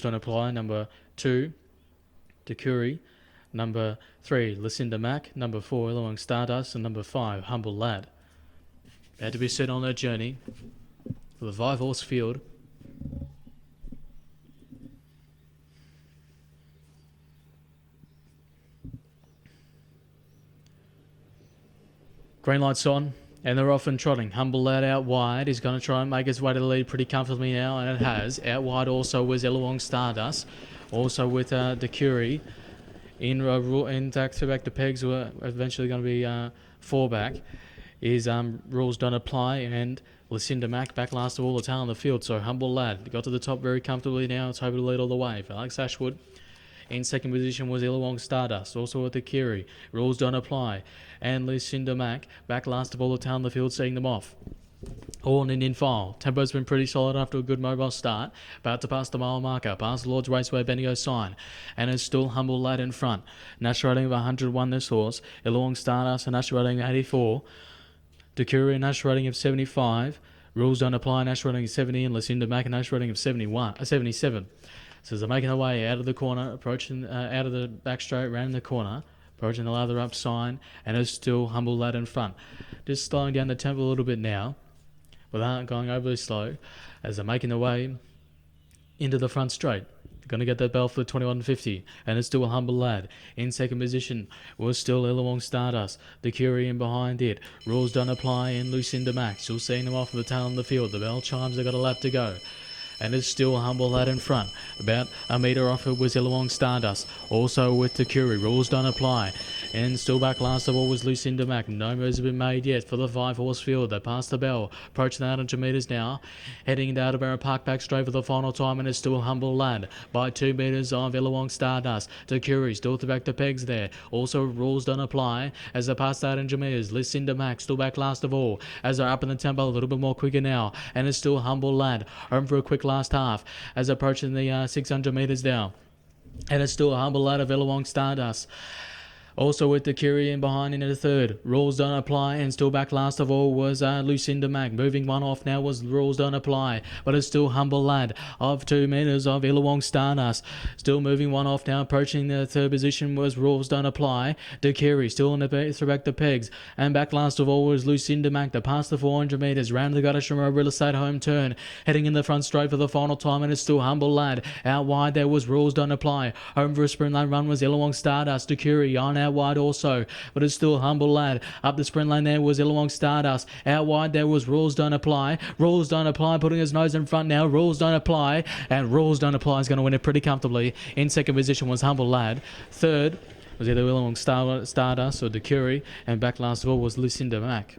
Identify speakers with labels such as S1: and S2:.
S1: Don't Apply. Number 2, Decuri. Number 3, Lucinda Mack. Number 4, Illawong Stardust. And number 5, Humble Lad. Had to be set on their journey for the 5-horse field. Green light's on, and they're off and trotting. Humble Lad out wide. He's going to try and make his way to the lead pretty comfortably now, and it has. Out wide also was Illawong Stardust. Also with Decuri. In back to pegs were eventually going to be 4 back. Is Rules Don't Apply and Lucinda Mack back last of all the tail in the field. So Humble Lad got to the top very comfortably now. It's hoping to lead all the way for Alex Ashwood. In second position was Illawong Stardust, also with the Kiri. Rules Don't Apply. And Lucinda Mack back last of all the tail in the field, seeing them off. All in file. Tempo's been pretty solid after a good mobile start. About to pass the mile marker. Past the Lord's Raceway Bendigo sign. And it's still Humble Lad in front. Nash rating of 101 this horse. Illawong Stardust and Nash rating 84. Decuri Nash rating of 75. Rules Don't Apply, Nash rating of 70. And Lucinda Mack Nash rating of 77. So they're making their way out of the corner, approaching out of the back straight, round the corner. Approaching the lather up sign. And it's still Humble Lad in front. Just slowing down the tempo a little bit now, without going overly slow, as they're making their way into the front straight. They're going to get that bell for the 21.50, and it's still a Humble Lad. In second position was still Illawong Stardust. The Curie in behind it. Rules Don't Apply and Lucinda Mack. Still seeing them off in the tail of the field. The bell chimes, they've got a lap to go. And it's still a Humble Lad in front. About a metre off it was Illawong Stardust. Also with the Curie. Rules Don't Apply. And still back last of all was Lucinda Mack. No moves have been made yet for the 5-horse field. They passed the bell. Approaching the 100 metres now. Heading into Attleborough Park back straight for the final time. And it's still a Humble Lad by 2 metres of Illawong Stardust. The Curie still to back the pegs there. Also Rules Don't Apply as they pass the 100 metres. Lucinda Mack still back last of all. As they're up in the tempo a little bit more quicker now. And it's still Humble Lad. Home for a quick last half as approaching the 600 metres now. And it's still a Humble Lad of Illawong Stardust. Also with the Curie in behind into the third. Rules Don't Apply, and still back last of all was Lucinda Mack. Moving one off now was Rules Don't Apply, but it's still Humble Lad of 2 metres of Illawong Stardust. Still moving one off now, approaching the third position was Rules Don't Apply. The Curie still in the through back the pegs, and back last of all was Lucinda Mack. To pass the 400 metres, round the Gottisham Real Estate home turn, heading in the front straight for the final time, and it's still Humble Lad. Out wide there was Rules Don't Apply. Home for a sprint lane run was Illawong Stardust. The Curie on out wide also, but it's still Humble Lad. Up the sprint lane there was Illawong Stardust. Out wide there was Rules Don't Apply. Rules Don't Apply putting his nose in front now. Rules Don't Apply, and Rules Don't Apply is going to win it pretty comfortably. In second position was Humble Lad. Third was either Illawong Stardust or Decuri, and back last of all was Lucinda Mack.